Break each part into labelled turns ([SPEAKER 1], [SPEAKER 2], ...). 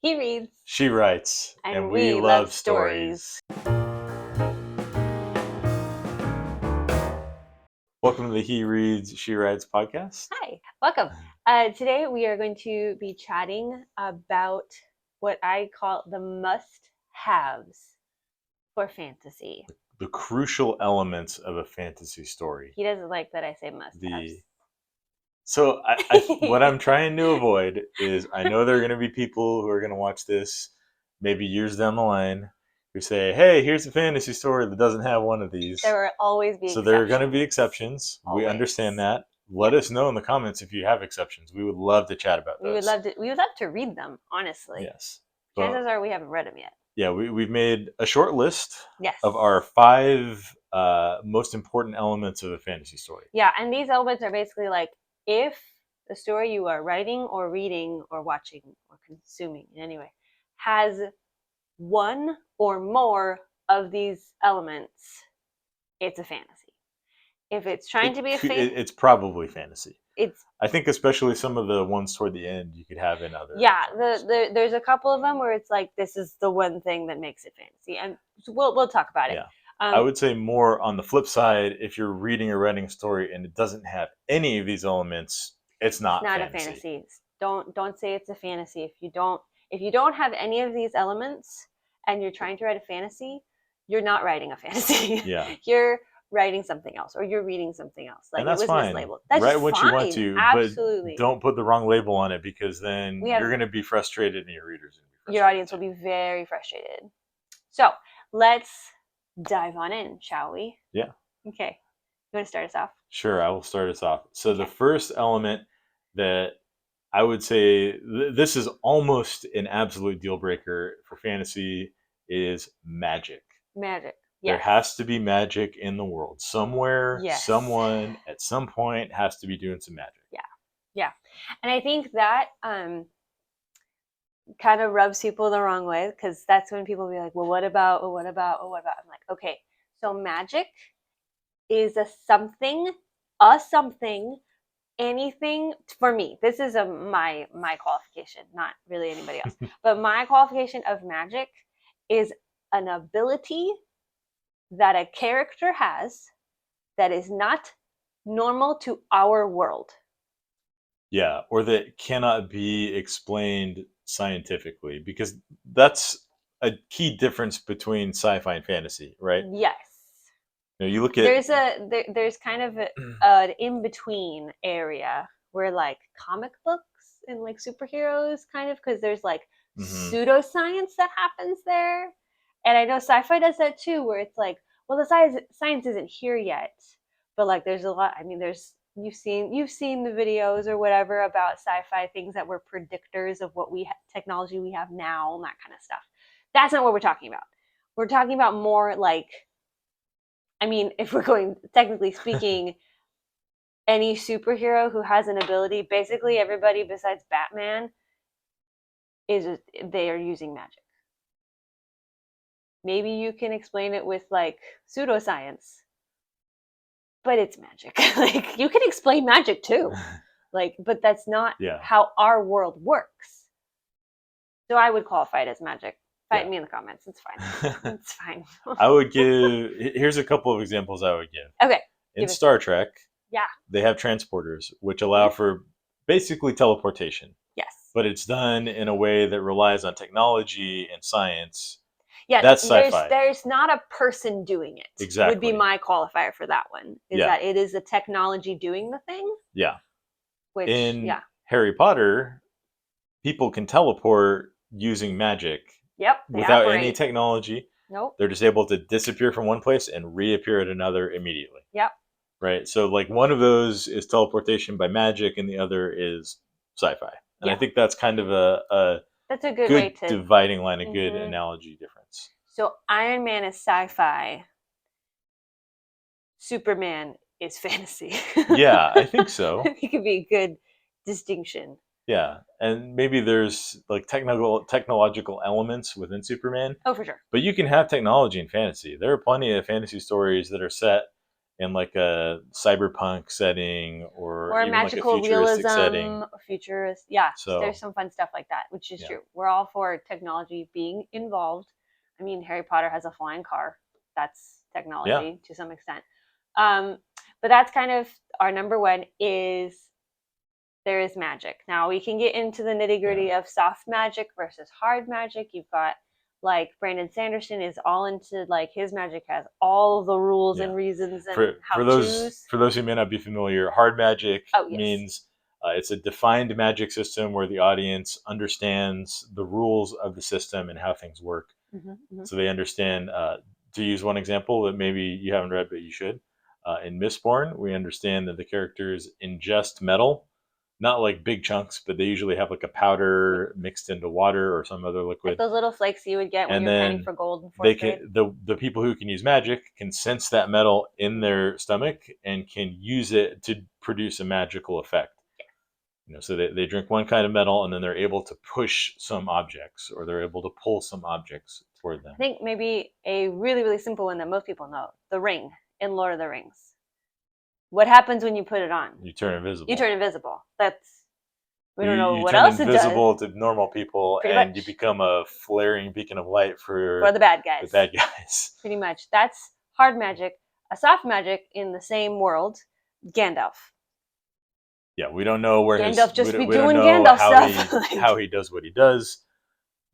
[SPEAKER 1] He reads,
[SPEAKER 2] She writes,
[SPEAKER 1] and we love stories.
[SPEAKER 2] Welcome to the He Reads, She Writes podcast.
[SPEAKER 1] Hi, welcome. Today we are going to be chatting about what I call the must-haves for fantasy.
[SPEAKER 2] The crucial elements of a fantasy story.
[SPEAKER 1] He doesn't like that I say must-haves.
[SPEAKER 2] So what I'm trying to avoid is I know there are going to be people who are going to watch this maybe years down the line who say, hey, here's a fantasy story that doesn't have one of these.
[SPEAKER 1] There will always be
[SPEAKER 2] So
[SPEAKER 1] exceptions.
[SPEAKER 2] there are going to be exceptions.
[SPEAKER 1] Always.
[SPEAKER 2] We understand that. Let us know in the comments if you have exceptions. We would love to chat about those.
[SPEAKER 1] We would love to read them, honestly.
[SPEAKER 2] Yes.
[SPEAKER 1] Chances are we haven't read them yet.
[SPEAKER 2] Yeah, we've made a short list
[SPEAKER 1] Yes.
[SPEAKER 2] of our 5 most important elements of a fantasy story.
[SPEAKER 1] Yeah, and these elements are basically like if the story you are writing or reading or watching or consuming in any way has one or more of these elements, it's a fantasy. If it's trying to be a fantasy,
[SPEAKER 2] it's probably fantasy.
[SPEAKER 1] It's.
[SPEAKER 2] I think especially some of the ones toward the end you could have in other.
[SPEAKER 1] Yeah, there's a couple of them where it's like this is the one thing that makes it fantasy, and we'll talk about it.
[SPEAKER 2] Yeah. I would say more on the flip side, if you're reading or writing a story and it doesn't have any of these elements, it's not
[SPEAKER 1] a fantasy. Don't say it's a fantasy if you don't have any of these elements and you're trying to write a fantasy, you're not writing a fantasy.
[SPEAKER 2] Yeah.
[SPEAKER 1] You're writing something else or you're reading something else. Like
[SPEAKER 2] and that's
[SPEAKER 1] it was
[SPEAKER 2] fine.
[SPEAKER 1] mislabeled. That's
[SPEAKER 2] write what you want to,
[SPEAKER 1] absolutely.
[SPEAKER 2] But don't put the wrong label on it because then you're going to be frustrated and your readers are going to be frustrated.
[SPEAKER 1] Your audience will be very frustrated. So let's dive on in, shall we?
[SPEAKER 2] Yeah.
[SPEAKER 1] Okay. You want to start us off?
[SPEAKER 2] Sure, I will start us off. So the first element that I would say this is almost an absolute deal breaker for fantasy is magic.
[SPEAKER 1] Magic.
[SPEAKER 2] There
[SPEAKER 1] Yes.
[SPEAKER 2] has to be magic in the world. Somewhere,
[SPEAKER 1] yes.
[SPEAKER 2] Someone, at some point, has to be doing some magic.
[SPEAKER 1] Yeah. Yeah. And I think that kind of rubs people the wrong way because that's when people be like, well, what about? I'm like, okay, so magic is a something, anything for me. This is my qualification, not really anybody else. But my qualification of magic is an ability that a character has that is not normal to our world.
[SPEAKER 2] Yeah, or that cannot be explained scientifically, because that's a key difference between sci-fi and fantasy, right?
[SPEAKER 1] Yes.
[SPEAKER 2] You look at
[SPEAKER 1] there's kind of an in-between area where like comic books and like superheroes kind of, because there's like pseudoscience that happens there. And I know sci-fi does that too, where it's like, well, the science isn't here yet, but like there's a lot. I mean, you've seen the videos or whatever about sci-fi things that were predictors of what technology we have now and that kind of stuff. That's not what we're talking about. We're talking about more like, I mean, if we're going technically speaking, any superhero who has an ability, basically everybody besides Batman they are using magic. Maybe you can explain it with like pseudoscience, but it's magic. Like you can explain magic too. Like, but that's not how our world works. So I would qualify it as magic. Fight me in the comments. It's fine. It's fine.
[SPEAKER 2] I would give, here's a couple of examples I would give.
[SPEAKER 1] Okay.
[SPEAKER 2] In Star Trek,
[SPEAKER 1] yeah,
[SPEAKER 2] they have transporters, which allow for basically teleportation.
[SPEAKER 1] Yes.
[SPEAKER 2] But it's done in a way that relies on technology and science.
[SPEAKER 1] Yeah,
[SPEAKER 2] that's sci-fi.
[SPEAKER 1] There's not a person doing it.
[SPEAKER 2] Exactly.
[SPEAKER 1] Would be my qualifier for that one. Is that it is a technology doing the thing?
[SPEAKER 2] Yeah.
[SPEAKER 1] Which,
[SPEAKER 2] in Harry Potter, people can teleport using magic.
[SPEAKER 1] Yep.
[SPEAKER 2] Without any technology.
[SPEAKER 1] Nope.
[SPEAKER 2] They're just able to disappear from one place and reappear at another immediately.
[SPEAKER 1] Yep.
[SPEAKER 2] Right. So like one of those is teleportation by magic and the other is sci-fi. And I think that's kind of
[SPEAKER 1] that's a good way to
[SPEAKER 2] dividing line, a good analogy difference.
[SPEAKER 1] So Iron Man is sci-fi. Superman is fantasy.
[SPEAKER 2] Yeah, I think so.
[SPEAKER 1] It could be a good distinction.
[SPEAKER 2] Yeah, and maybe there's like technological elements within Superman.
[SPEAKER 1] Oh, for sure.
[SPEAKER 2] But you can have technology in fantasy. There are plenty of fantasy stories that are set in like a cyberpunk setting or
[SPEAKER 1] or
[SPEAKER 2] even like a
[SPEAKER 1] magical
[SPEAKER 2] futuristic
[SPEAKER 1] realism
[SPEAKER 2] setting.
[SPEAKER 1] or futurist. Yeah, there's
[SPEAKER 2] So
[SPEAKER 1] some fun stuff like that, which is
[SPEAKER 2] yeah,
[SPEAKER 1] true. We're all for technology being involved. I mean, Harry Potter has a flying car. That's
[SPEAKER 2] yeah,
[SPEAKER 1] technology to some extent. Um, but that's kind of our number one is there is magic. Now we can get into the nitty gritty of soft magic versus hard magic. You've got like Brandon Sanderson is all into like his magic has all the rules
[SPEAKER 2] yeah.
[SPEAKER 1] and reasons and
[SPEAKER 2] For
[SPEAKER 1] how
[SPEAKER 2] those
[SPEAKER 1] to's.
[SPEAKER 2] for those who may not be familiar, hard magic
[SPEAKER 1] Oh yes.
[SPEAKER 2] means it's a defined magic system where the audience understands the rules of the system and how things work.
[SPEAKER 1] Mm-hmm.
[SPEAKER 2] So they understand. To use one example that maybe you haven't read but you should, in Mistborn, we understand that the characters ingest metal, not like big chunks, but they usually have like a powder mixed into water or some other
[SPEAKER 1] Like
[SPEAKER 2] liquid,
[SPEAKER 1] those little flakes you would get when
[SPEAKER 2] and
[SPEAKER 1] you were panning
[SPEAKER 2] then
[SPEAKER 1] for gold in
[SPEAKER 2] they
[SPEAKER 1] fourth grade.
[SPEAKER 2] can the people who can use magic can sense that metal in their stomach and can use it to produce a magical effect. So they drink one kind of metal and then they're able to push some objects or they're able to pull some objects toward them.
[SPEAKER 1] I think maybe a really, really simple one that most people know the ring in Lord of the Rings. What happens when you put it on?
[SPEAKER 2] You turn invisible.
[SPEAKER 1] You turn invisible. That's, we don't know
[SPEAKER 2] You
[SPEAKER 1] what
[SPEAKER 2] turn
[SPEAKER 1] else it does.
[SPEAKER 2] invisible to normal people
[SPEAKER 1] Pretty
[SPEAKER 2] and you
[SPEAKER 1] much.
[SPEAKER 2] become a flaring beacon of light
[SPEAKER 1] For the bad guys.
[SPEAKER 2] the bad guys.
[SPEAKER 1] Pretty much. That's hard magic. A soft magic in the same world, Gandalf.
[SPEAKER 2] Yeah, we don't know where
[SPEAKER 1] Gandalf just
[SPEAKER 2] we
[SPEAKER 1] be
[SPEAKER 2] don't
[SPEAKER 1] doing
[SPEAKER 2] know
[SPEAKER 1] Gandalf stuff.
[SPEAKER 2] how he does what he does.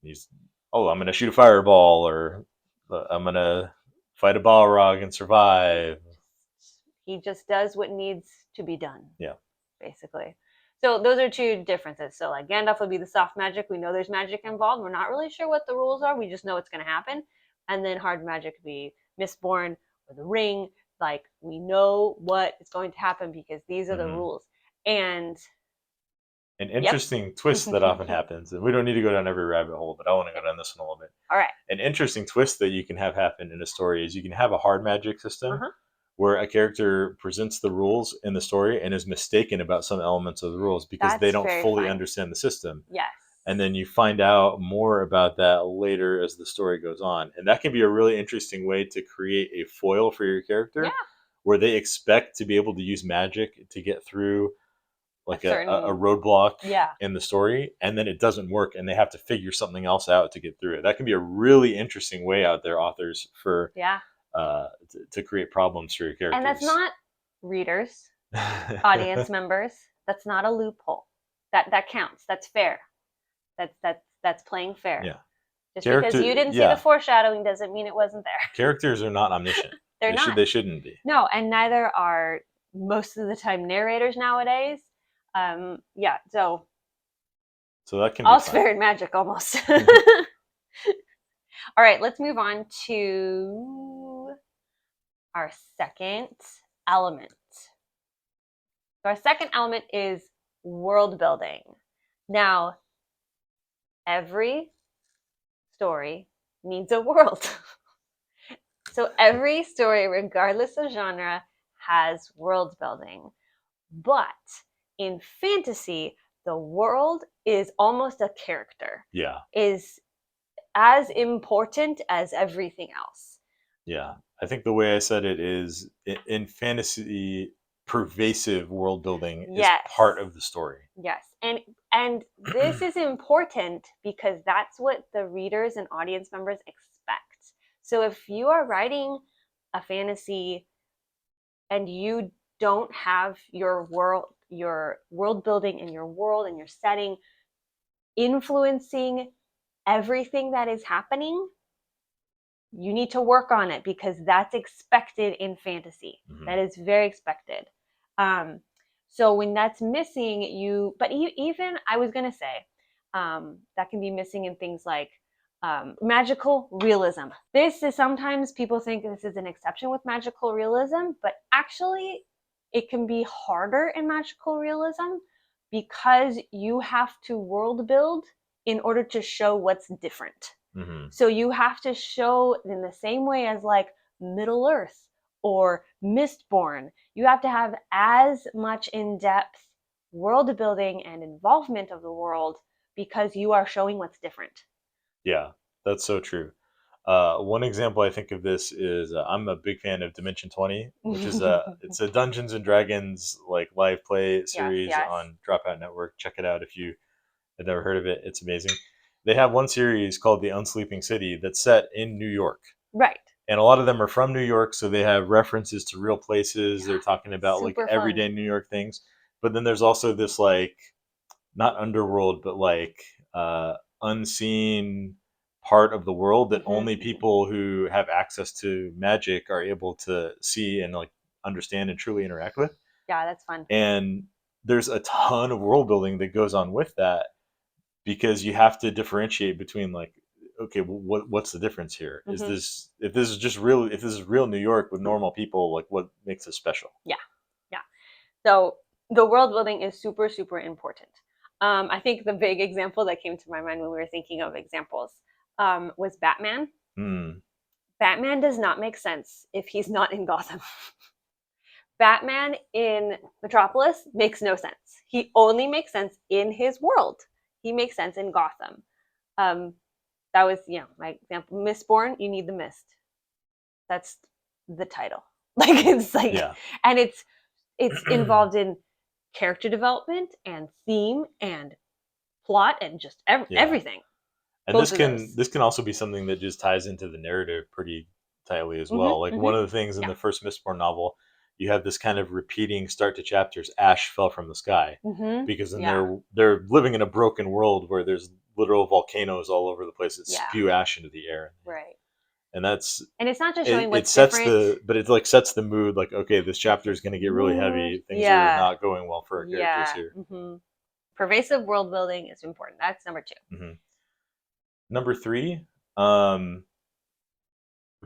[SPEAKER 2] He's I'm gonna shoot a fireball or I'm gonna fight a Balrog and survive.
[SPEAKER 1] He just does what needs to be done.
[SPEAKER 2] Yeah.
[SPEAKER 1] Basically. So those are two differences. So like Gandalf would be the soft magic. We know there's magic involved. We're not really sure what the rules are. We just know it's going to happen. And then hard magic would be Mistborn or the Ring. Like we know what is going to happen because these are the rules. And
[SPEAKER 2] an interesting twist that often happens, and we don't need to go down every rabbit hole, but I want to go down this one a little bit.
[SPEAKER 1] All right.
[SPEAKER 2] An interesting twist that you can have happen in a story is you can have a hard magic system where a character presents the rules in the story and is mistaken about some elements of the rules because they don't fully understand the system.
[SPEAKER 1] Yes.
[SPEAKER 2] And then you find out more about that later as the story goes on. And that can be a really interesting way to create a foil for your character where they expect to be able to use magic to get through like a roadblock in the story, and then it doesn't work and they have to figure something else out to get through it. That can be a really interesting way out there, authors, for to create problems for your characters.
[SPEAKER 1] And that's not readers, audience members. That's not a loophole. That counts. That's fair. That's playing fair.
[SPEAKER 2] Yeah.
[SPEAKER 1] Just because you didn't see the foreshadowing doesn't mean it wasn't there.
[SPEAKER 2] Characters are not omniscient.
[SPEAKER 1] They're not.
[SPEAKER 2] They shouldn't be.
[SPEAKER 1] No, and neither are most of the time narrators nowadays.
[SPEAKER 2] So that can be
[SPEAKER 1] all's fair in magic almost. All right, let's move on to our second element. So our second element is world building. Now, every story needs a world. So every story, regardless of genre, has world building. But in fantasy, the world is almost a character.
[SPEAKER 2] Yeah.
[SPEAKER 1] Is as important as everything else.
[SPEAKER 2] Yeah. I think the way I said it is in fantasy, pervasive world building is part of the story.
[SPEAKER 1] Yes. And this is important because that's what the readers and audience members expect. So if you are writing a fantasy and you don't have your world building and your world and your setting influencing everything that is happening, you need to work on it because that's expected in fantasy. That is very expected. So when that's missing, even I was going to say that can be missing in things like magical realism. This is sometimes people think this is an exception with magical realism, but actually it can be harder in magical realism because you have to world build in order to show what's different. So you have to show in the same way as like Middle Earth or Mistborn. You have to have as much in-depth world building and involvement of the world because you are showing what's different.
[SPEAKER 2] Yeah, that's so true. One example I think of this is I'm a big fan of Dimension 20, which is it's a Dungeons and Dragons like live play
[SPEAKER 1] Yes,
[SPEAKER 2] series
[SPEAKER 1] yes.
[SPEAKER 2] on Dropout Network. Check it out if you have never heard of it. It's amazing. They have one series called The Unsleeping City that's set in New York.
[SPEAKER 1] Right.
[SPEAKER 2] And a lot of them are from New York, so they have references to real places. They're talking about like
[SPEAKER 1] Super
[SPEAKER 2] everyday
[SPEAKER 1] fun.
[SPEAKER 2] New York things. But then there's also this like not underworld, but like unseen part of the world that only people who have access to magic are able to see and like understand and truly interact with.
[SPEAKER 1] Yeah, that's fun.
[SPEAKER 2] And there's a ton of world building that goes on with that because you have to differentiate between like okay what's the difference here is this if this is just real if this is real New York with normal people like what makes it special.
[SPEAKER 1] Yeah, yeah. So the world building is super, super important. I think the big example that came to my mind when we were thinking of examples was Batman. Batman does not make sense if he's not in Gotham. Batman in Metropolis makes no sense. He only makes sense in his world. He makes sense in Gotham. Um, that was, my example. Mistborn, you need the mist. That's the title. Like it's like,
[SPEAKER 2] Yeah.
[SPEAKER 1] and it's involved in character development and theme and plot and just everything.
[SPEAKER 2] And
[SPEAKER 1] Both of those.
[SPEAKER 2] this can also be something that just ties into the narrative pretty tightly as well. Like one of the things in
[SPEAKER 1] Yeah.
[SPEAKER 2] the first Mistborn novel, you have this kind of repeating start to chapters. Ash fell from the sky because then
[SPEAKER 1] Yeah.
[SPEAKER 2] they're living in a broken world where there's literal volcanoes all over the place that
[SPEAKER 1] Yeah.
[SPEAKER 2] spew ash into the air.
[SPEAKER 1] Right.
[SPEAKER 2] And that's
[SPEAKER 1] And it's not just showing
[SPEAKER 2] it
[SPEAKER 1] what's
[SPEAKER 2] sets
[SPEAKER 1] different.
[SPEAKER 2] but it like sets the mood. Like okay, this chapter is going to get really heavy. Things are
[SPEAKER 1] Yeah.
[SPEAKER 2] not going well for our characters
[SPEAKER 1] Yeah.
[SPEAKER 2] here.
[SPEAKER 1] Pervasive world building is important. That's number 2.
[SPEAKER 2] Number 3, we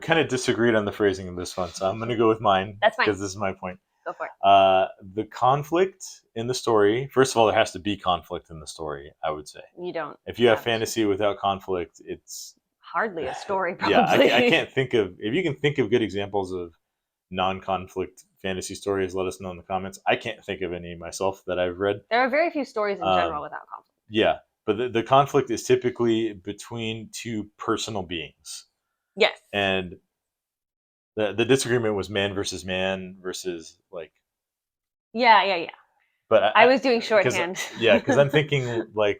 [SPEAKER 2] kind of disagreed on the phrasing of this one, so I'm going to go with mine.
[SPEAKER 1] That's fine.
[SPEAKER 2] Because this is my point.
[SPEAKER 1] Go for it.
[SPEAKER 2] The conflict in the story. First of all, there has to be conflict in the story. I would say.
[SPEAKER 1] You don't.
[SPEAKER 2] If you have fantasy without conflict, it's
[SPEAKER 1] hardly a story. Probably.
[SPEAKER 2] Yeah, I can't think of if you can think of good examples of non-conflict fantasy stories. Let us know in the comments. I can't think of any myself that I've read.
[SPEAKER 1] There are very few stories in general without conflict.
[SPEAKER 2] Yeah, but the conflict is typically between two personal beings.
[SPEAKER 1] Yes.
[SPEAKER 2] And the disagreement was man versus like.
[SPEAKER 1] Yeah.
[SPEAKER 2] But
[SPEAKER 1] I was doing shorthand.
[SPEAKER 2] Because I'm thinking like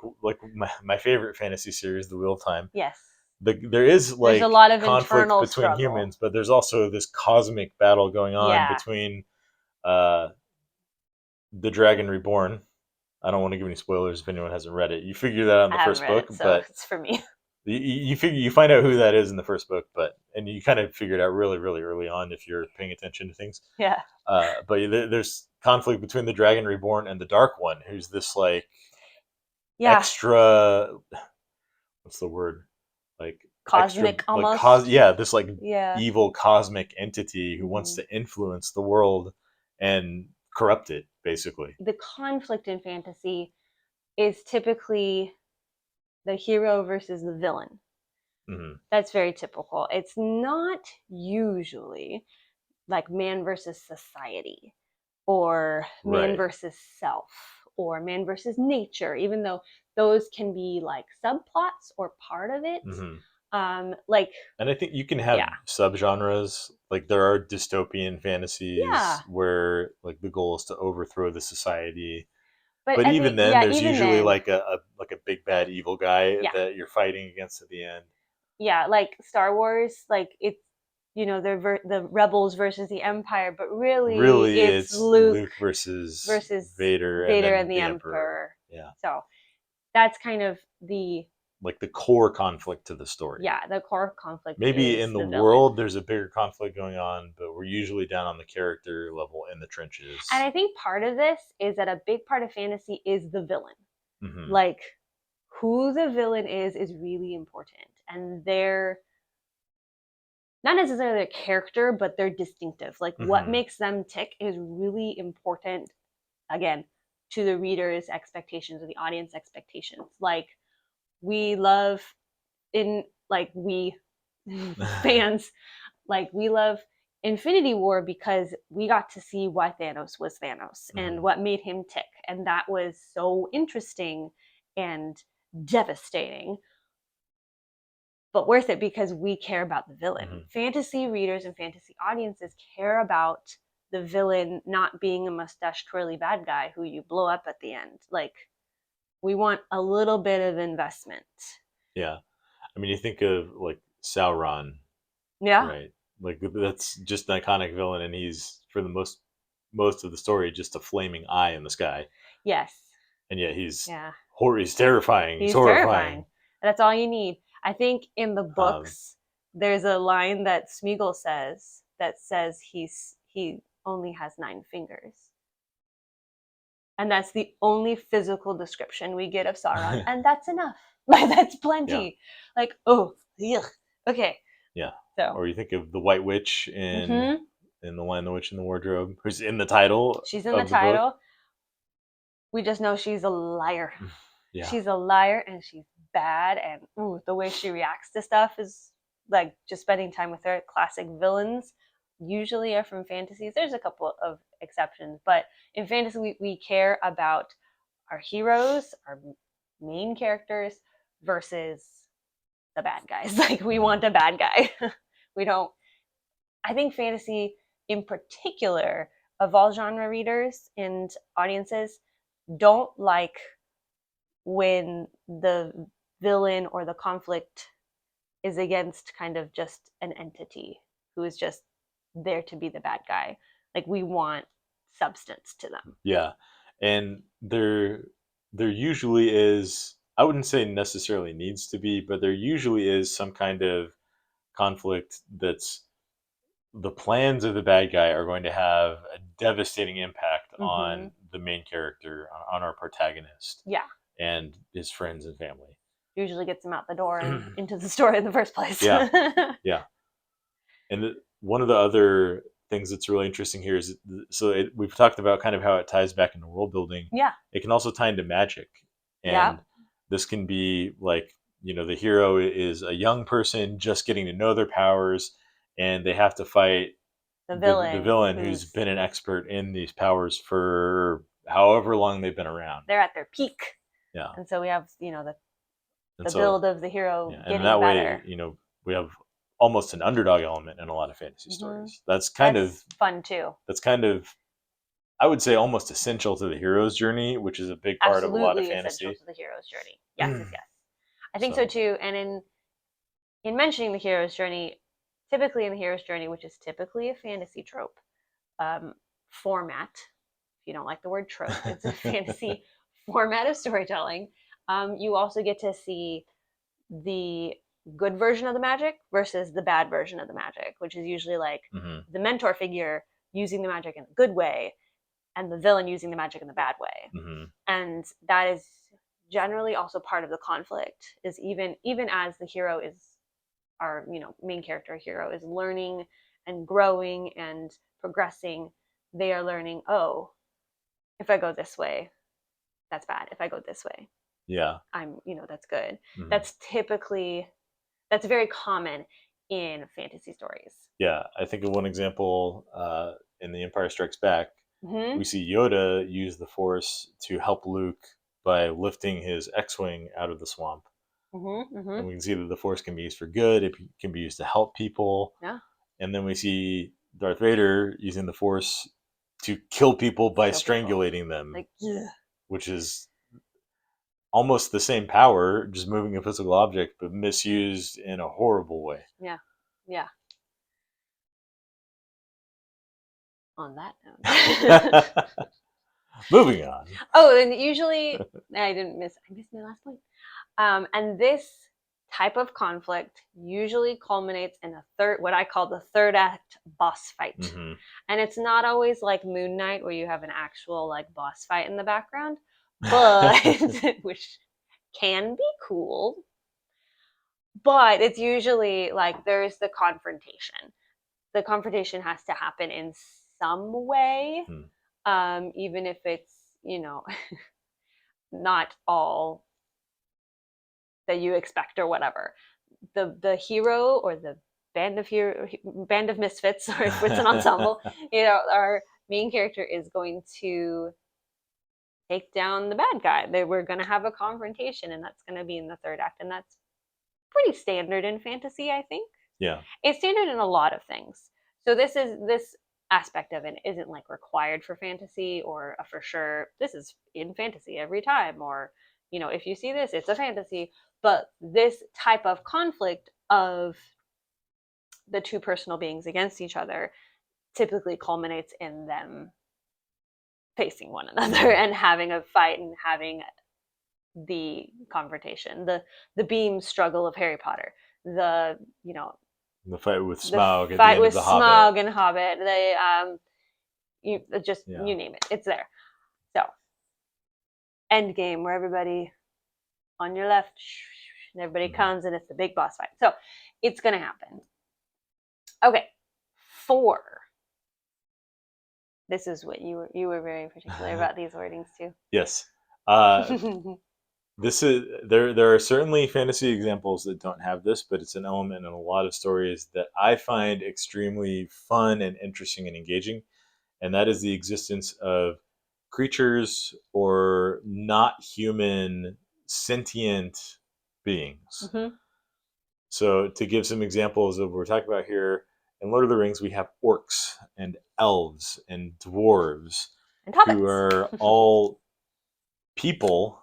[SPEAKER 2] my favorite fantasy series, The Wheel of Time.
[SPEAKER 1] Yes.
[SPEAKER 2] There is like
[SPEAKER 1] there's a lot of
[SPEAKER 2] conflict
[SPEAKER 1] internal
[SPEAKER 2] between
[SPEAKER 1] struggle.
[SPEAKER 2] humans, but there's also this cosmic battle going on between the Dragon Reborn. I don't want to give any spoilers if anyone hasn't read it. You figure that out in the first book,
[SPEAKER 1] it, so
[SPEAKER 2] but
[SPEAKER 1] it's for me.
[SPEAKER 2] You find out who that is in the first book, and you kind of figure it out really really early on if you're paying attention to things.
[SPEAKER 1] Yeah.
[SPEAKER 2] But there's conflict between the Dragon Reborn and the Dark One, who's this like extra. What's the word? Like
[SPEAKER 1] cosmic
[SPEAKER 2] extra,
[SPEAKER 1] almost.
[SPEAKER 2] Like this like evil cosmic entity who wants to influence the world and corrupt it, basically.
[SPEAKER 1] The conflict in fantasy is typically the hero versus the villain. That's very typical. It's not usually like man versus society or man versus self or man versus nature, even though those can be like subplots or part of it. And
[SPEAKER 2] I think you can have subgenres. Like there are dystopian fantasies where like the goal is to overthrow the society. But even then, there's usually like a big bad evil guy that you're fighting against at the end.
[SPEAKER 1] Yeah, like Star Wars, like it's the rebels versus the Empire, but really it's Luke versus
[SPEAKER 2] Vader
[SPEAKER 1] and the Emperor.
[SPEAKER 2] Yeah.
[SPEAKER 1] So that's kind of the
[SPEAKER 2] core conflict to the story.
[SPEAKER 1] Yeah, the core conflict.
[SPEAKER 2] Maybe in the world there's a bigger conflict going on, but we're usually down on the character level in the trenches.
[SPEAKER 1] And I think part of this is that a big part of fantasy is the villain. Like who the villain is really important, and they're not necessarily their character, but they're distinctive. Like what makes them tick is really important, again, to the reader's expectations or the audience expectations. Like we love fans, like we love Infinity War because we got to see why Thanos was Thanos and what made him tick. And that was so interesting and devastating. but worth it because we care about the villain.
[SPEAKER 2] Mhm.
[SPEAKER 1] Fantasy readers and fantasy audiences care about the villain not being a mustache twirly bad guy who you blow up at the end. Like, we want a little bit of investment.
[SPEAKER 2] Yeah. I mean, you think of like Sauron,
[SPEAKER 1] Yeah.
[SPEAKER 2] right? Like that's just an iconic villain, and he's for the most of the story just a flaming eye in the sky,
[SPEAKER 1] Yes.
[SPEAKER 2] and yet he's
[SPEAKER 1] Yeah.
[SPEAKER 2] he's terrifying. He's
[SPEAKER 1] He's
[SPEAKER 2] horrifying.
[SPEAKER 1] terrifying. That's all you need. I think in the
[SPEAKER 2] Um,
[SPEAKER 1] books, there's a line that Smeagol says that says he only has 9 fingers. And that's the only physical description we get of Sauron, and that's enough. Like, that's
[SPEAKER 2] yeah,
[SPEAKER 1] plenty. Like, oh, yuck. Okay.
[SPEAKER 2] yeah.
[SPEAKER 1] So,
[SPEAKER 2] Or you think of the White Witch
[SPEAKER 1] mhm.
[SPEAKER 2] in the Lion, the Witch, and the Wardrobe, who's in the title
[SPEAKER 1] She's in the
[SPEAKER 2] of the book.
[SPEAKER 1] title. We just know she's a liar.
[SPEAKER 2] Yeah,
[SPEAKER 1] She's a liar and she's bad, and the way she reacts to stuff is like just spending time with her. Classic villains usually are from fantasies. There's a couple of exceptions, but in fantasy, we care about our heroes, our main characters, versus the bad guys. Like, we want a bad guy. We don't. I think fantasy, in particular, of all genre readers and audiences, don't like when the villain or the conflict is against kind of just an entity who is just there to be the bad guy. Like, we want substance to them.
[SPEAKER 2] yeah, and there usually is. I wouldn't say necessarily needs to be, but there usually is some kind of conflict that's the plans of the bad guy are going to have a devastating impact
[SPEAKER 1] Mm-hmm.
[SPEAKER 2] on the main character, on our protagonist,
[SPEAKER 1] Yeah.
[SPEAKER 2] and his friends and family.
[SPEAKER 1] Usually gets them out the door and into the story in the first place.
[SPEAKER 2] Yeah, yeah. And one of the other things that's really interesting here is we've talked about kind of how it ties back into world building.
[SPEAKER 1] Yeah.
[SPEAKER 2] It can also tie into magic,
[SPEAKER 1] Yeah.
[SPEAKER 2] and this can be like the hero is a young person just getting to know their powers, and they have to fight
[SPEAKER 1] The
[SPEAKER 2] the
[SPEAKER 1] villain
[SPEAKER 2] villain who's
[SPEAKER 1] who's
[SPEAKER 2] been an expert in these powers for however long they've been around.
[SPEAKER 1] they're at their peak.
[SPEAKER 2] Yeah,
[SPEAKER 1] And so we have,
[SPEAKER 2] and
[SPEAKER 1] the
[SPEAKER 2] so
[SPEAKER 1] build of the hero
[SPEAKER 2] yeah, and in
[SPEAKER 1] getting
[SPEAKER 2] that way,
[SPEAKER 1] better.
[SPEAKER 2] we have almost an underdog element in a lot of fantasy
[SPEAKER 1] Mm-hmm.
[SPEAKER 2] stories. That's
[SPEAKER 1] That's fun too.
[SPEAKER 2] kind of I would say almost essential to the hero's journey, which is a big part of a lot of
[SPEAKER 1] Absolutely essential
[SPEAKER 2] fantasy.
[SPEAKER 1] to the hero's journey. Yes, yes, yes. I think so
[SPEAKER 2] So,
[SPEAKER 1] too. And in mentioning the hero's journey, typically in the hero's journey, which is typically a fantasy trope format. If you don't like the word trope, it's a fantasy format of storytelling. You also get to see the good version of the magic versus the bad version of the magic, which is usually like
[SPEAKER 2] mhm,
[SPEAKER 1] the mentor figure using the magic in a good way and the villain using the magic in the bad way.
[SPEAKER 2] mhm,
[SPEAKER 1] And that is generally also part of the conflict, is even as the hero is our main character hero is learning and growing and progressing, they are learning, oh, if I go this way, that's bad. If I go this way,
[SPEAKER 2] yeah,
[SPEAKER 1] that's good.
[SPEAKER 2] mhm.
[SPEAKER 1] That's very common in fantasy stories.
[SPEAKER 2] Yeah. I think of one example in The Empire Strikes Back.
[SPEAKER 1] Mm-hmm.
[SPEAKER 2] We see Yoda use the Force to help Luke by lifting his X-wing out of the swamp,
[SPEAKER 1] Mm-hmm. Mm-hmm.
[SPEAKER 2] and we can see that the Force can be used for good. It can be used to help people,
[SPEAKER 1] Yeah.
[SPEAKER 2] and then we see Darth Vader using the Force to kill people by
[SPEAKER 1] Kill people.
[SPEAKER 2] strangulating them,
[SPEAKER 1] Like, ugh.
[SPEAKER 2] which is almost the same power, just moving a physical object, but misused in a horrible way.
[SPEAKER 1] Yeah. Yeah. On that note.
[SPEAKER 2] Moving on.
[SPEAKER 1] Oh, and usually I missed my last point. And this type of conflict usually culminates in what I call the third act boss fight.
[SPEAKER 2] Mm-hmm.
[SPEAKER 1] And it's not always like Moon Knight where you have an actual like boss fight in the background, but which can be cool. But it's usually like there's the confrontation. The confrontation has to happen in some way,
[SPEAKER 2] Hmm.
[SPEAKER 1] even if it's, not all that you expect or whatever. The hero or the band of misfits, or if it's an ensemble, our main character is going to take down the bad guy. We're going to have a confrontation, and that's going to be in the third act, and that's pretty standard in fantasy, I think.
[SPEAKER 2] Yeah.
[SPEAKER 1] It's standard in a lot of things. So this aspect of it isn't like required for fantasy or a for sure this is in fantasy every time, or if you see this it's a fantasy. But this type of conflict of the two personal beings against each other typically culminates in them facing one another and having a fight and having the confrontation, the beam struggle of Harry Potter,
[SPEAKER 2] The fight with
[SPEAKER 1] the
[SPEAKER 2] Smaug at the
[SPEAKER 1] fight
[SPEAKER 2] end of
[SPEAKER 1] with
[SPEAKER 2] the Hobbit.
[SPEAKER 1] Smaug and Hobbit. They you just
[SPEAKER 2] Yeah.
[SPEAKER 1] you name it, it's there. So end game where everybody on your left and everybody comes and it's the big boss fight. So it's gonna happen. Okay, 4. This is what you were very particular about these wordings too.
[SPEAKER 2] Yes. This is there are certainly fantasy examples that don't have this, but it's an element in a lot of stories that I find extremely fun and interesting and engaging, and that is the existence of creatures or not human sentient beings.
[SPEAKER 1] Mm-hmm.
[SPEAKER 2] So to give some examples of what we're talking about here, in Lord of the Rings we have orcs and elves and dwarves
[SPEAKER 1] And
[SPEAKER 2] who
[SPEAKER 1] hobbits.
[SPEAKER 2] are all people,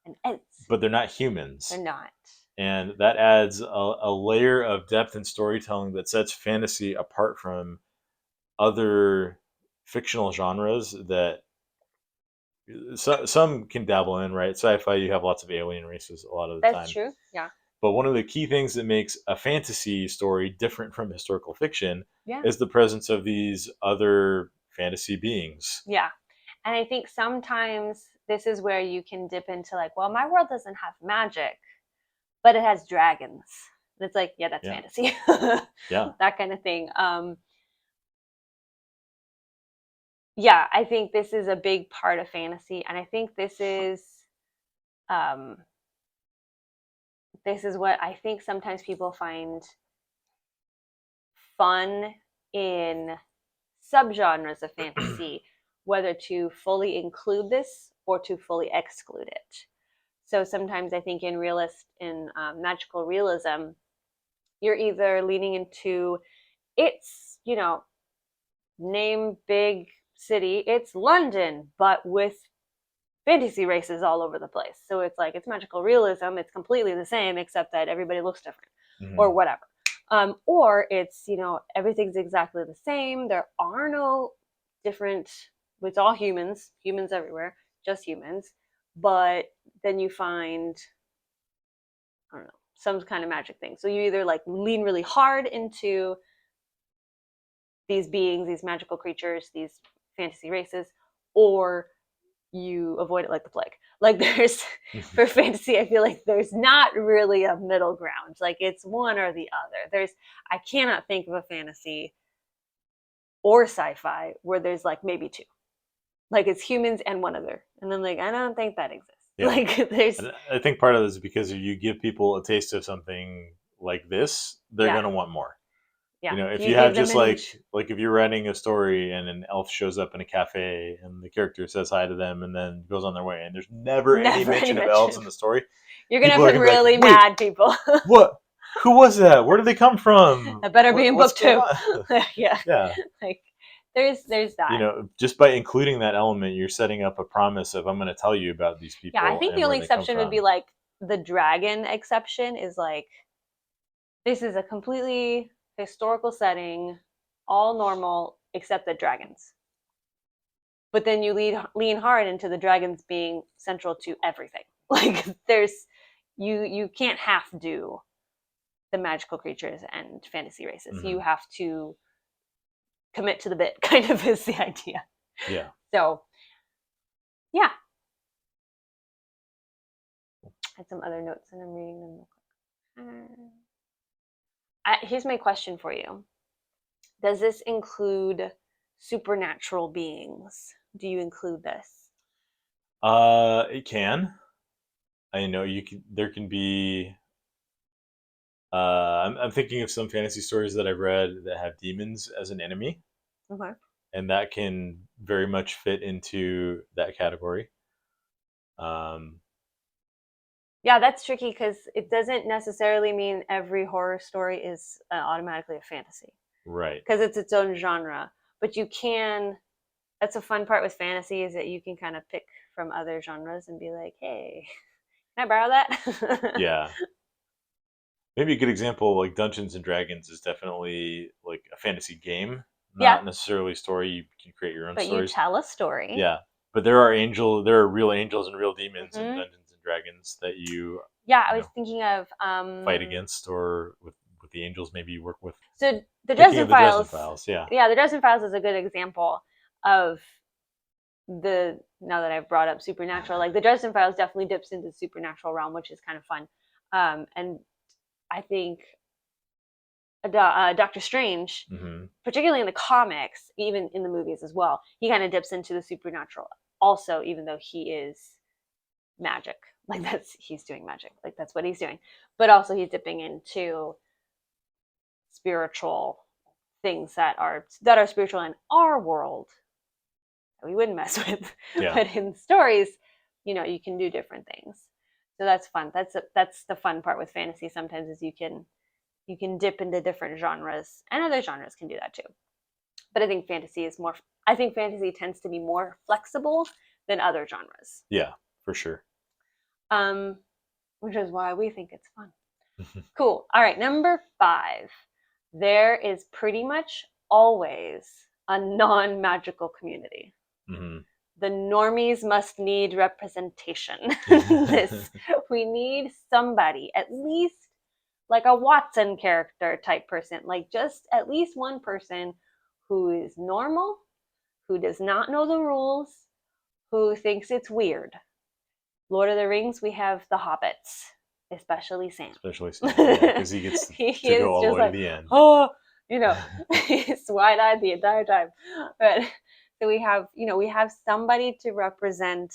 [SPEAKER 1] And ents.
[SPEAKER 2] but they're not humans.
[SPEAKER 1] They're not.
[SPEAKER 2] And that adds a layer of depth and storytelling that sets fantasy apart from other fictional genres that some can dabble in, right? Sci-fi, you have lots of alien races a lot of the
[SPEAKER 1] That's
[SPEAKER 2] time.
[SPEAKER 1] true. Yeah.
[SPEAKER 2] But one of the key things that makes a fantasy story different from historical fiction
[SPEAKER 1] Yeah.
[SPEAKER 2] is the presence of these other fantasy beings.
[SPEAKER 1] Yeah. And I think sometimes this is where you can dip into like, well, my world doesn't have magic, but it has dragons. And it's like, yeah, that's fantasy.
[SPEAKER 2] Yeah.
[SPEAKER 1] That kind of thing. Yeah, I think this is a big part of fantasy, and I think this is what I think sometimes people find fun in subgenres of fantasy, whether to fully include this or to fully exclude it. So sometimes I think in magical realism, you're either leaning into it's name big city, it's London, but with fantasy races all over the place. So it's like it's magical realism. It's completely the same except that everybody looks different, or whatever. Or it's everything's exactly the same. There are no different. It's all humans everywhere, just humans. But then you find I don't know some kind of magic thing. So you either like lean really hard into these beings, these magical creatures, these fantasy races, or you avoid it like the plague. Like there's for fantasy, I feel like there's not really a middle ground. Like it's one or the other. I cannot think of a fantasy or sci-fi where there's like maybe 2. Like it's humans and one other. And then like I don't think that exists. Yeah. Like there's
[SPEAKER 2] And I think part of this is because if you give people a taste of something like this, they're gonna want more.
[SPEAKER 1] Yeah.
[SPEAKER 2] If you have just like if you're writing a story and an elf shows up in a cafe and the character says hi to them and then goes on their way and there's never any mention of elves in the story,
[SPEAKER 1] you're gonna have really mad people.
[SPEAKER 2] What? Who was that? Where did they come from?
[SPEAKER 1] That better be in book 2. Yeah.
[SPEAKER 2] Yeah.
[SPEAKER 1] Like there's that.
[SPEAKER 2] Just by including that element, you're setting up a promise of I'm going to tell you about these people.
[SPEAKER 1] Yeah, I think the only exception would be like the dragon exception is like this is a completely historical setting, all normal except the dragons. But then you lean hard into the dragons being central to everything. Like there's you can't half do the magical creatures and fantasy races. Mm-hmm. You have to commit to the bit, kind of is the idea.
[SPEAKER 2] Yeah.
[SPEAKER 1] So, yeah. I had some other notes and I'm reading them real quick. Here's my question for you. Does this include supernatural beings? Do you include this?
[SPEAKER 2] It can. I know there can be. I'm thinking of some fantasy stories that I've read that have demons as an enemy.
[SPEAKER 1] Okay.
[SPEAKER 2] And that can very much fit into that category.
[SPEAKER 1] Yeah, that's tricky because it doesn't necessarily mean every horror story is automatically a fantasy
[SPEAKER 2] Right.
[SPEAKER 1] because it's its own genre. But you can. That's a fun part with fantasy is that you can kind of pick from other genres and be like, hey, can I borrow that?
[SPEAKER 2] Yeah. Maybe a good example, like Dungeons and Dragons, is definitely like a fantasy game,
[SPEAKER 1] Yeah,
[SPEAKER 2] not necessarily a story. You can create your own
[SPEAKER 1] but you
[SPEAKER 2] stories.
[SPEAKER 1] tell a story.
[SPEAKER 2] Yeah, but there are real angels and real demons in
[SPEAKER 1] Hmm.
[SPEAKER 2] Dungeons and Dragons that
[SPEAKER 1] Yeah, I
[SPEAKER 2] you
[SPEAKER 1] was
[SPEAKER 2] know,
[SPEAKER 1] thinking of
[SPEAKER 2] fight against, or with the angels, maybe you work with.
[SPEAKER 1] so the
[SPEAKER 2] Thinking
[SPEAKER 1] Dresden
[SPEAKER 2] of the Dresden
[SPEAKER 1] Files.
[SPEAKER 2] Files, yeah.
[SPEAKER 1] Yeah, the Dresden Files is a good example of the now that I've brought up supernatural, like the Dresden Files definitely dips into the supernatural realm, which is kind of fun. And I think Doctor Strange,
[SPEAKER 2] Hmm.
[SPEAKER 1] particularly in the comics, even in the movies as well, he kind of dips into the supernatural also, even though he is magic. Like he's doing magic. Like that's what he's doing. But also he's dipping into spiritual things that are spiritual in our world that we wouldn't mess with.
[SPEAKER 2] Yeah,
[SPEAKER 1] But in stories, you can do different things. So that's fun. That's the fun part with fantasy sometimes is you can dip into different genres and other genres can do that too. But I think fantasy tends to be more flexible than other genres.
[SPEAKER 2] yeah, for sure.
[SPEAKER 1] Um which is why we think it's fun. Cool. All right, number 5. There is pretty much always a non-magical community.
[SPEAKER 2] Hmm.
[SPEAKER 1] The normies must need representation. This we need somebody, at least like a Watson character type person, like just at least one person who is normal, who does not know the rules, who thinks it's weird. Lord of the Rings, we have the hobbits, especially Sam.
[SPEAKER 2] Especially Sam, yeah, because he gets
[SPEAKER 1] He
[SPEAKER 2] to go
[SPEAKER 1] is
[SPEAKER 2] all the
[SPEAKER 1] just
[SPEAKER 2] way to
[SPEAKER 1] like,
[SPEAKER 2] the end.
[SPEAKER 1] oh, he's wide-eyed the entire time. But so we have somebody to represent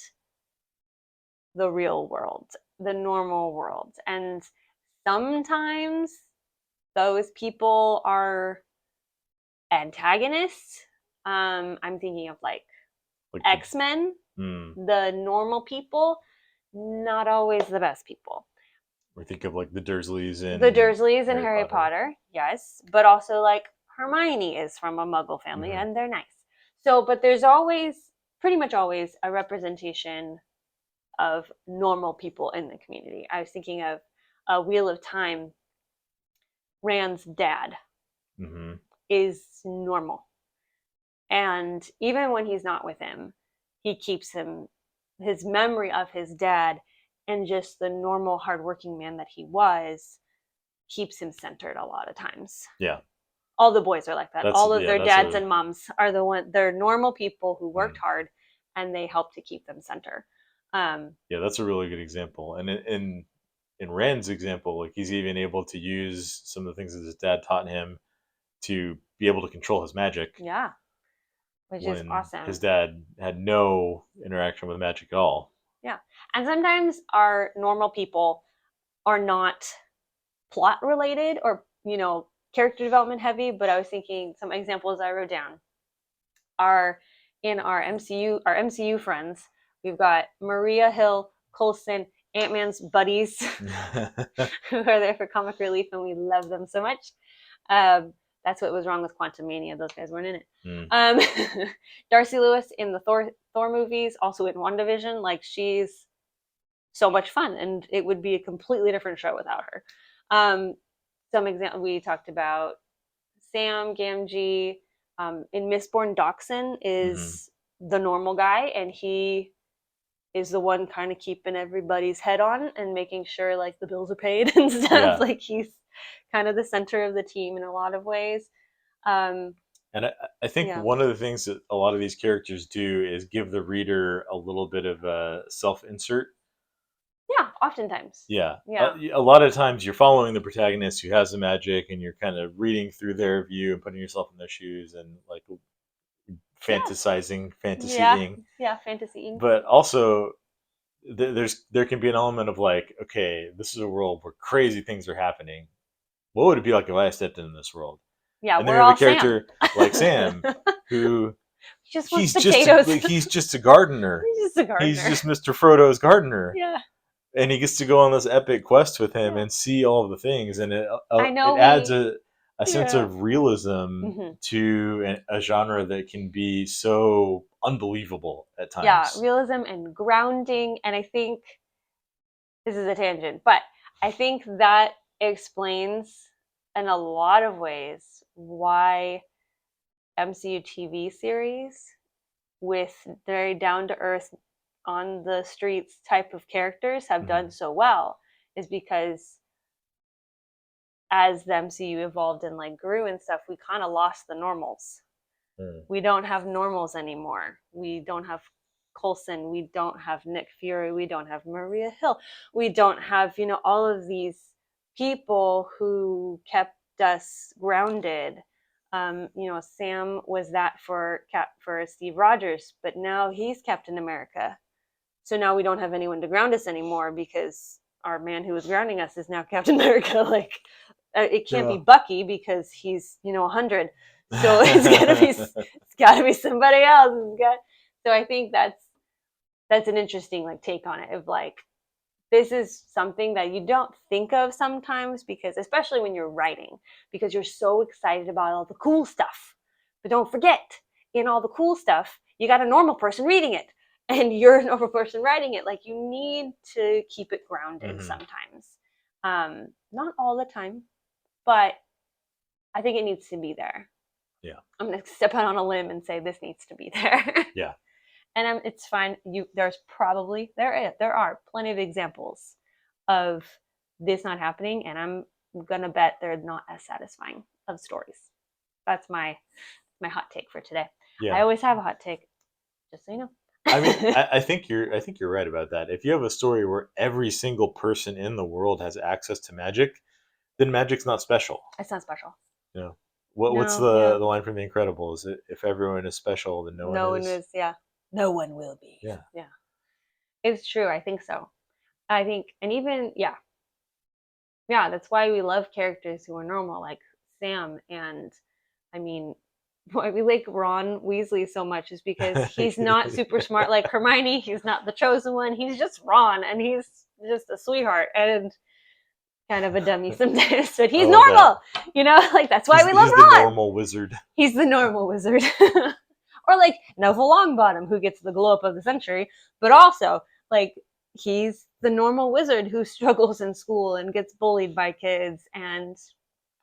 [SPEAKER 1] the real world, the normal world. And sometimes those people are antagonists. I'm thinking of like
[SPEAKER 2] Like
[SPEAKER 1] X-Men,
[SPEAKER 2] mm,
[SPEAKER 1] the normal people, not always the best people.
[SPEAKER 2] we think of like the Dursleys
[SPEAKER 1] The
[SPEAKER 2] in
[SPEAKER 1] Dursleys in
[SPEAKER 2] Harry
[SPEAKER 1] Harry
[SPEAKER 2] Potter.
[SPEAKER 1] Potter, yes, but also like Hermione is from a Muggle family
[SPEAKER 2] Hmm.
[SPEAKER 1] and they're nice. So, but there's always, pretty much always, a representation of normal people in the community. I was thinking of a Wheel of Time. Rand's dad
[SPEAKER 2] Hmm.
[SPEAKER 1] is normal, and even when he's not with him, he keeps his memory of his dad and just the normal hardworking man that he was keeps him centered a lot of times.
[SPEAKER 2] Yeah,
[SPEAKER 1] All the boys are like that. All of their
[SPEAKER 2] that's
[SPEAKER 1] dads
[SPEAKER 2] a
[SPEAKER 1] and moms are they're normal people who worked
[SPEAKER 2] mm,
[SPEAKER 1] hard and they help to keep them center. Um,
[SPEAKER 2] yeah, that's a really good example. And in Rand's example, like he's even able to use some of the things that his dad taught him to be able to control his magic
[SPEAKER 1] yeah, which is
[SPEAKER 2] when his
[SPEAKER 1] awesome.
[SPEAKER 2] dad had no interaction with magic at all.
[SPEAKER 1] Yeah. And sometimes our normal people are not plot related or, character development heavy, but I was thinking some examples I wrote down are in our MCU friends. We've got Maria Hill, Coulson, Ant-Man's buddies who are there for comic relief and we love them so much. That's what was wrong with Quantum Mania. Those guys weren't in it.
[SPEAKER 2] Mm.
[SPEAKER 1] Darcy Lewis in the Thor movies, also in WandaVision. Like she's so much fun, and it would be a completely different show without her. Some example we talked about Sam Gamgee in Mistborn. Dachshund
[SPEAKER 2] Hmm.
[SPEAKER 1] is the normal guy, and he is the one kind of keeping everybody's head on and making sure like the bills are paid and stuff.
[SPEAKER 2] Yeah,
[SPEAKER 1] Like he's kind of the center of the team in a lot of ways. Um,
[SPEAKER 2] and I think
[SPEAKER 1] yeah,
[SPEAKER 2] one of the things that a lot of these characters do is give the reader a little bit of a self insert.
[SPEAKER 1] yeah, oftentimes,
[SPEAKER 2] Yeah.
[SPEAKER 1] yeah,
[SPEAKER 2] A lot of times you're following the protagonist who has the magic and you're kind of reading through their view and putting yourself in their shoes and like
[SPEAKER 1] yeah,
[SPEAKER 2] fantasizing,
[SPEAKER 1] yeah,
[SPEAKER 2] fantasying.
[SPEAKER 1] yeah, fantasying.
[SPEAKER 2] But also there can be an element of like, okay, this is a world where crazy things are happening. What would it be like if I stepped into this world?
[SPEAKER 1] Yeah,
[SPEAKER 2] And then
[SPEAKER 1] we're
[SPEAKER 2] we have a
[SPEAKER 1] all Sam.
[SPEAKER 2] character like Sam who
[SPEAKER 1] He just wants potatoes.
[SPEAKER 2] he's just a gardener.
[SPEAKER 1] He's just a
[SPEAKER 2] He's
[SPEAKER 1] gardener.
[SPEAKER 2] just Mr. Frodo's gardener.
[SPEAKER 1] Yeah,
[SPEAKER 2] and he gets to go on this epic quest with him
[SPEAKER 1] Yeah.
[SPEAKER 2] and see all of the things, and
[SPEAKER 1] I know
[SPEAKER 2] it adds
[SPEAKER 1] we
[SPEAKER 2] a sense
[SPEAKER 1] yeah.
[SPEAKER 2] of realism
[SPEAKER 1] Hmm.
[SPEAKER 2] to a genre that can be so unbelievable at
[SPEAKER 1] Yeah,
[SPEAKER 2] times.
[SPEAKER 1] realism and grounding, and I think this is a tangent, but I think that explains in a lot of ways why MCU TV series with very down to earth on the streets type of characters have done
[SPEAKER 2] Hmm.
[SPEAKER 1] so well is because as the MCU evolved and like grew and stuff, we kind of lost the normals.
[SPEAKER 2] Mm.
[SPEAKER 1] We don't have normals anymore. We don't have Coulson. We don't have Nick Fury. We don't have Maria Hill. We don't have, all of these people who kept us grounded. Sam was that for Steve Rogers, but now he's Captain America. So now we don't have anyone to ground us anymore because our man who was grounding us is now Captain America. Like, it can't be
[SPEAKER 2] Yeah.
[SPEAKER 1] Bucky because he's 100. So it's gotta be somebody else. So I think that's an interesting like take on it of like this is something that you don't think of sometimes because especially when you're writing because you're so excited about all the cool stuff. But don't forget, in all the cool stuff, you got a normal person reading it and you're a normal person writing it. Like you need to keep it grounded
[SPEAKER 2] Hmm.
[SPEAKER 1] sometimes. Not all the time, but I think it needs to be there.
[SPEAKER 2] Yeah.
[SPEAKER 1] I'm going to step out on a limb and say this needs to be there.
[SPEAKER 2] Yeah.
[SPEAKER 1] And it's fine. There are plenty of examples of this not happening, and I'm gonna bet they're not as satisfying of stories. That's my hot take for today. I
[SPEAKER 2] Yeah.
[SPEAKER 1] always have a hot take, just so you know.
[SPEAKER 2] I mean, I think you're right about that. If you have a story where every single person in the world has access to magic, then magic's not special.
[SPEAKER 1] It's not special.
[SPEAKER 2] You know, what's
[SPEAKER 1] No, yeah.
[SPEAKER 2] the line from The Incredibles? If everyone is special, then no one
[SPEAKER 1] No one
[SPEAKER 2] is.
[SPEAKER 1] is. Yeah. No one will be.
[SPEAKER 2] Yeah.
[SPEAKER 1] Yeah. It's true. I think so. I think, and even yeah, that's why we love characters who are normal, like Sam. And I mean, why we like Ron Weasley so much is because he's not super smart like Hermione. He's not the chosen one. He's just Ron, and he's just a sweetheart and kind of a dummy sometimes. But
[SPEAKER 2] I
[SPEAKER 1] he's
[SPEAKER 2] love that.
[SPEAKER 1] normal, like that's why we love
[SPEAKER 2] He's the
[SPEAKER 1] Ron.
[SPEAKER 2] normal wizard.
[SPEAKER 1] He's the normal wizard. Or like Neville Longbottom, who gets the glow up of the century, but also like he's the normal wizard who struggles in school and gets bullied by kids and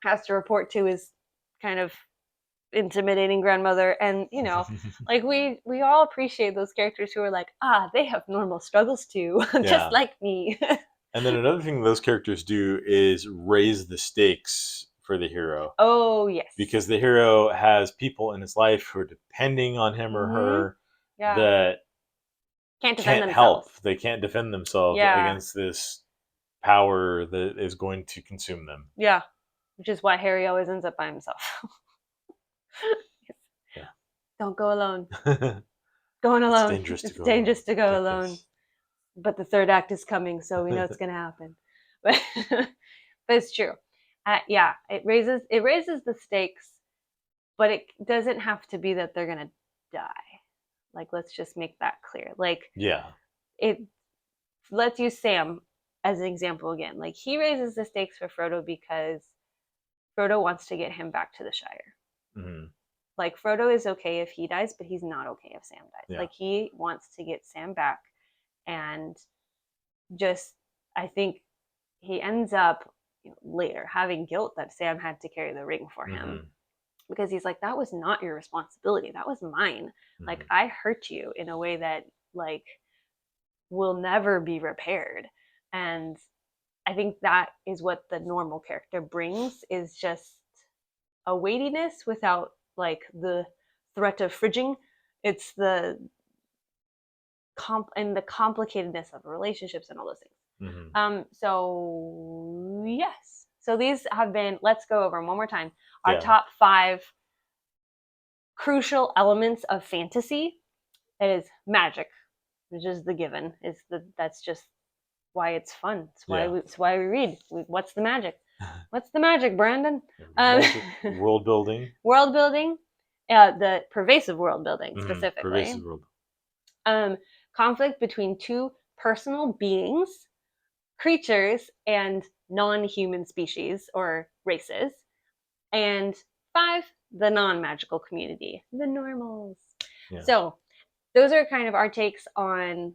[SPEAKER 1] has to report to his kind of intimidating grandmother. And like we all appreciate those characters who are like, they have normal struggles too, just
[SPEAKER 2] Yeah.
[SPEAKER 1] like me.
[SPEAKER 2] And then another thing those characters do is raise the stakes for the hero.
[SPEAKER 1] Oh yes.
[SPEAKER 2] Because the hero has people in his life who are depending on him or her
[SPEAKER 1] Yeah.
[SPEAKER 2] that
[SPEAKER 1] Can't defend
[SPEAKER 2] can't help.
[SPEAKER 1] themselves.
[SPEAKER 2] They can't defend themselves
[SPEAKER 1] Yeah.
[SPEAKER 2] against this power that is going to consume them.
[SPEAKER 1] Yeah. Which is why Harry always ends up by himself.
[SPEAKER 2] Yeah.
[SPEAKER 1] Don't go alone. Going alone. It's dangerous to go alone. But the third act is coming, so we know it's going to happen. But it's true. Yeah, it raises the stakes, but it doesn't have to be that they're going to die. Like, let's just make that clear. Like,
[SPEAKER 2] Yeah.
[SPEAKER 1] Let's use Sam as an example again. Like, he raises the stakes for Frodo because Frodo wants to get him back to the Shire.
[SPEAKER 2] Mm-hmm.
[SPEAKER 1] Like, Frodo is okay if he dies, but he's not okay if Sam dies.
[SPEAKER 2] Yeah.
[SPEAKER 1] Like, he wants to get Sam back. And just, I think he ends up later having guilt that Sam had to carry the ring for him.
[SPEAKER 2] Mm-hmm.
[SPEAKER 1] Because he's like, that was not your responsibility. That was mine. Mm-hmm. Like, I hurt you in a way that, like, will never be repaired. And I think that is what the normal character brings, is just a weightiness without like the threat of fridging. It's the the complicatedness of relationships and all those things. Mm-hmm. So yes. So these have been, let's go over them one more time. Our top 5 crucial elements of fantasy. It is magic, which is the given. That's just why it's fun. It's why we read. What's the magic? What's the magic, Brandon?
[SPEAKER 2] World building.
[SPEAKER 1] World building. The pervasive world building, specifically.
[SPEAKER 2] Pervasive world.
[SPEAKER 1] Conflict between 2 personal beings. creatures and non-human species or races. And 5, the non-magical community, the normals.
[SPEAKER 2] Yeah.
[SPEAKER 1] So those are kind of our takes on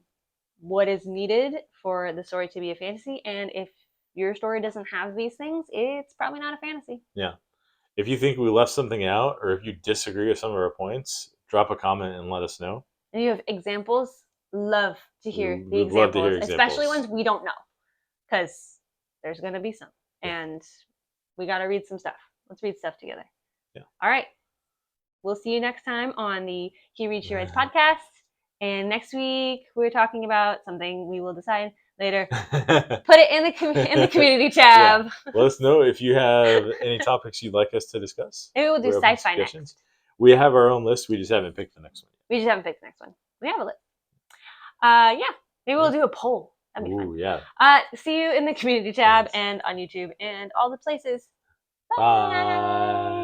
[SPEAKER 1] what is needed for the story to be a fantasy. And if your story doesn't have these things, it's probably not a fantasy.
[SPEAKER 2] Yeah. If you think we left something out, or if you disagree with some of our points, drop a comment and let us know.
[SPEAKER 1] And you have examples, love to hear the
[SPEAKER 2] We'd love to hear
[SPEAKER 1] examples, especially
[SPEAKER 2] examples.
[SPEAKER 1] ones we don't know, because there's going to be some.
[SPEAKER 2] Yeah.
[SPEAKER 1] And we got to read some stuff. Let's read stuff together.
[SPEAKER 2] Yeah.
[SPEAKER 1] All right. We'll see you next time on the He Reads, She Writes podcast. And next week, we're talking about something we will decide later. Put it in the community tab.
[SPEAKER 2] Yeah. Let us know if you have any topics you'd like us to discuss.
[SPEAKER 1] Maybe we'll do
[SPEAKER 2] We're open to
[SPEAKER 1] sci-fi
[SPEAKER 2] suggestions.
[SPEAKER 1] next.
[SPEAKER 2] We have our own list. We just haven't picked the next one.
[SPEAKER 1] We just haven't picked the next one. We have a list. Yeah. Maybe we'll do a poll. That'd be fun.
[SPEAKER 2] Yeah.
[SPEAKER 1] See you in the community tab and on YouTube and all the places.
[SPEAKER 2] Bye.